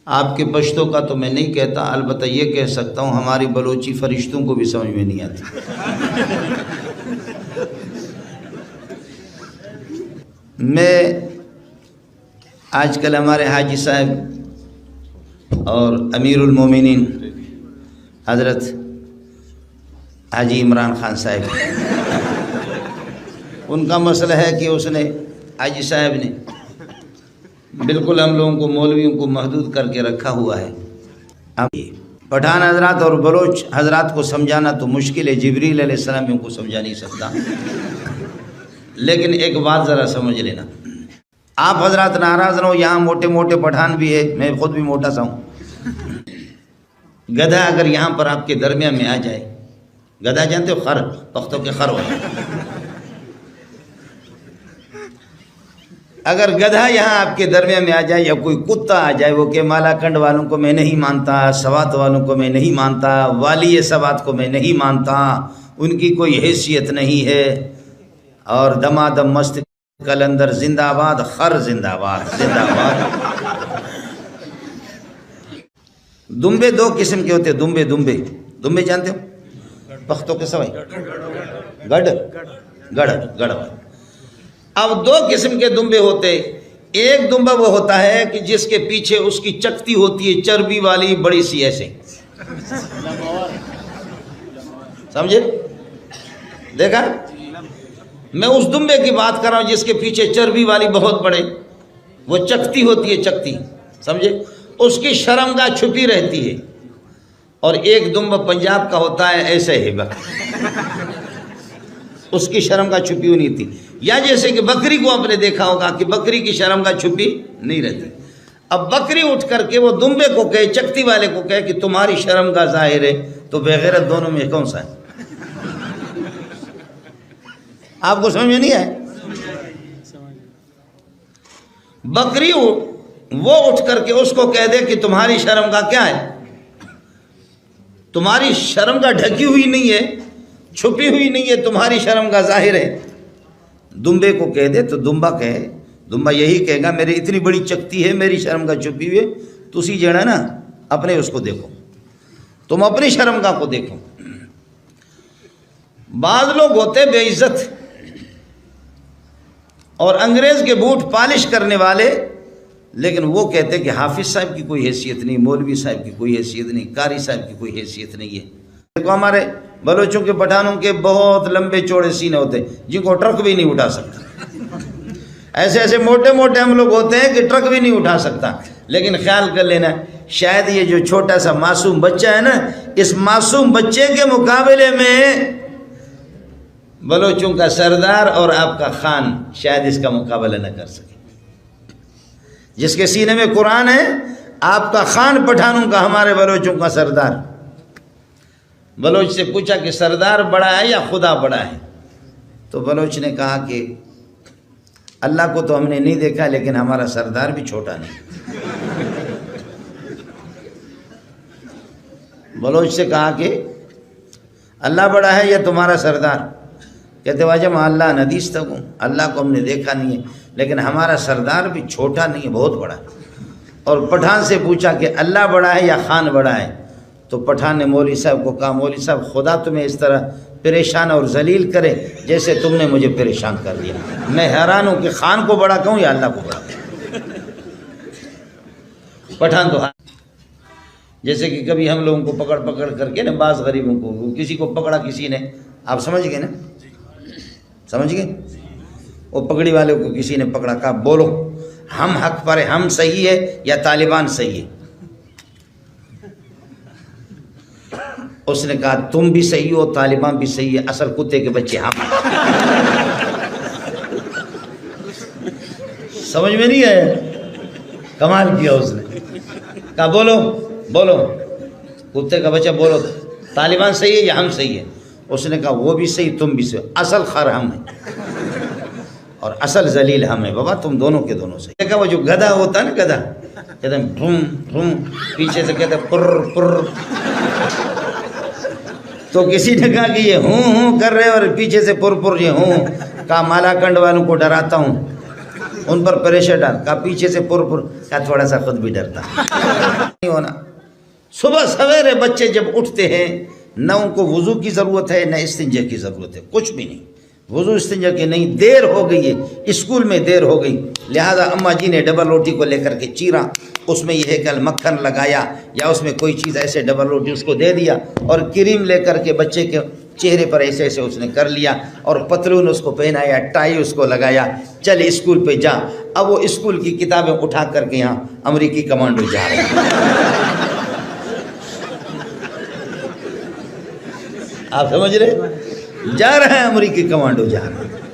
آپ کے پشتوں کا تو میں نہیں کہتا، البتہ یہ کہہ سکتا ہوں ہماری بلوچی فرشتوں کو بھی سمجھ میں نہیں آتی۔ میں آج کل ہمارے حاجی صاحب اور امیر المومنین حضرت حاجی عمران خان صاحب، ان کا مسئلہ ہے کہ اس نے حاجی صاحب نے بالکل ہم لوگوں کو مولویوں کو محدود کر کے رکھا ہوا ہے۔ اب پٹھان حضرات اور بلوچ حضرات کو سمجھانا تو مشکل ہے، جبریل علیہ السلام ان کو سمجھا نہیں سکتا، لیکن ایک بات ذرا سمجھ لینا، آپ حضرات ناراض نہ ہو، یہاں موٹے موٹے پٹھان بھی ہے، میں خود بھی موٹا سا ہوں۔ گدھا اگر یہاں پر آپ کے درمیان میں آ جائے، گدھا جانتے ہو، خر، پختوں کے خر ہوئے، اگر گدھا یہاں آپ کے درمیان میں آ جائے یا کوئی کتا آ جائے، وہ کہ مالا کنڈ والوں کو میں نہیں مانتا، سوات والوں کو میں نہیں مانتا، والی سوات کو میں نہیں مانتا، ان کی کوئی حیثیت نہیں ہے، اور دمادم مست کلندر زندہ آباد، خر زندہ آباد، زندہ آباد۔ دمبے دو قسم کے ہوتے ہیں، دمبے جانتے ہو، پختوں کے سوائے، گڑھ۔ اب دو قسم کے دمبے ہوتے، ایک دمبا وہ ہوتا ہے کہ جس کے پیچھے اس کی چکتی ہوتی ہے چربی والی بڑی سی، ایسے سمجھے، دیکھا؟ میں اس دمبے کی بات کر رہا ہوں جس کے پیچھے چربی والی بہت بڑے، وہ چکتی ہوتی ہے، چکتی، سمجھے، اس کی شرمگاہ چھپی رہتی ہے۔ اور ایک دمبا پنجاب کا ہوتا ہے، ایسے ہے، اس کی شرمگاہ چھپی ہوئی نہیں تھی، یا جیسے کہ بکری کو آپ نے دیکھا ہوگا کہ بکری کی شرمگاہ چھپی نہیں رہتی۔ اب بکری اٹھ کر کے وہ دمبے کو کہے، چکتی والے کو کہے کہ تمہاری شرمگاہ ظاہر ہے، تو بغیرت دونوں میں کون سا ہے؟ آپ کو سمجھ میں نہیں آئے؟ بکری وہ اٹھ کر کے اس کو کہہ دے کہ تمہاری شرمگاہ کیا ہے، تمہاری شرمگاہ ڈھکی ہوئی نہیں ہے، چھپی ہوئی نہیں ہے، تمہاری شرمگاہ ظاہر ہے، دمبے کو کہہ دے تو دمبا یہی کہے گا میری اتنی بڑی چکتی ہے، میری شرمگاہ چھپی ہوئی ہے، تسی جڑا نا اپنے اس کو دیکھو، تم اپنی شرمگاہ کو دیکھو۔ بعض لوگ ہوتے بے عزت اور انگریز کے بوٹ پالش کرنے والے، لیکن وہ کہتے کہ حافظ صاحب کی کوئی حیثیت نہیں، مولوی صاحب کی کوئی حیثیت نہیں، قاری صاحب کی کوئی حیثیت نہیں ہے۔ دیکھو ہمارے بلوچوں کے پٹھانوں کے بہت لمبے چوڑے سینے ہوتے جن کو ٹرک بھی نہیں اٹھا سکتا، ایسے موٹے موٹے ہم لوگ ہوتے ہیں کہ ٹرک بھی نہیں اٹھا سکتا، لیکن خیال کر لینا شاید یہ جو چھوٹا سا معصوم بچہ ہے نا، اس معصوم بچے کے مقابلے میں بلوچوں کا سردار اور آپ کا خان شاید اس کا مقابلہ نہ کر سکے۔ جس کے سینے میں قرآن ہے، آپ کا خان پٹھانوں کا، ہمارے بلوچوں کا سردار۔ بلوچ سے پوچھا کہ سردار بڑا ہے یا خدا بڑا ہے؟ تو بلوچ نے کہا کہ اللہ کو تو ہم نے نہیں دیکھا، لیکن ہمارا سردار بھی چھوٹا نہیں۔ بلوچ سے کہا کہ اللہ بڑا ہے یا تمہارا سردار؟ کہتے واجہ میں اللہ ندیس تک ہوں، اللہ کو ہم نے دیکھا نہیں ہے، لیکن ہمارا سردار بھی چھوٹا نہیں ہے، بہت بڑا ہے۔ اور پٹھان سے پوچھا کہ اللہ بڑا ہے یا خان بڑا ہے؟ تو پٹھان نے مولوی صاحب کو کہا مولوی صاحب خدا تمہیں اس طرح پریشان اور ذلیل کرے جیسے تم نے مجھے پریشان کر دیا، میں حیران ہوں کہ خان کو بڑا کہوں یا اللہ کو بڑا کہوں۔ پٹھان تو جیسے کہ کبھی ہم لوگوں کو پکڑ کر کے نا، بعض غریبوں کو کسی کو پکڑا کسی نے، آپ سمجھ گئے نا، سمجھ گئے، وہ پگڑی والے کو کسی نے پکڑا، کہا بولو ہم حق پر ہیں، ہم صحیح ہے یا طالبان صحیح ہے؟ اس نے کہا تم بھی صحیح ہو، طالبان بھی صحیح ہے، اصل کتے کے بچے ہم۔ سمجھ میں نہیں آیا؟ کمال کیا اس نے، کہا بولو کتے کا بچہ بولو، طالبان صحیح ہے یا ہم صحیح ہے؟ اس نے کہا وہ بھی صحیح، تم بھی صحیح، اصل خر ہم ہیں اور اصل ذلیل ہم ہیں، بابا تم دونوں کے دونوں صحیح۔ دیکھا وہ جو گدھا ہوتا ہے نا، گدھا کہتے ہیں ڈھم، پیچھے سے کہتے ہیں پر، تو کسی نے کہا کہ یہ ہوں کر رہے اور پیچھے سے پر یہ ہوں، کہا مالا کنڈ والوں کو ڈراتا ہوں، ان پر پریشر ڈال کہا پیچھے سے پر کہا تھوڑا سا خود بھی ڈرتا نہیں ہونا. صبح سویرے بچے جب اٹھتے ہیں نہ ان کو وضو کی ضرورت ہے نہ استنجا کی ضرورت ہے, کچھ بھی نہیں, وضو استنجا کی نہیں. دیر ہو گئی ہے, اسکول میں دیر ہو گئی, لہذا اماں جی نے ڈبل روٹی کو لے کر کے چیرا, اس میں یہ کل مکھن لگایا یا اس میں کوئی چیز ایسے ڈبل روٹی اس کو دے دیا, اور کریم لے کر کے بچے کے چہرے پر ایسے ایسے اس نے کر لیا, اور پتلون اس کو پہنایا, ٹائی اس کو لگایا, چل اسکول پہ جا. اب وہ اسکول کی کتابیں اٹھا کر کے یہاں امریکی کمانڈو جا رہے ہیں. آپ سمجھ رہے, جا رہے ہیں امریکی کمانڈو جا رہے ہیں.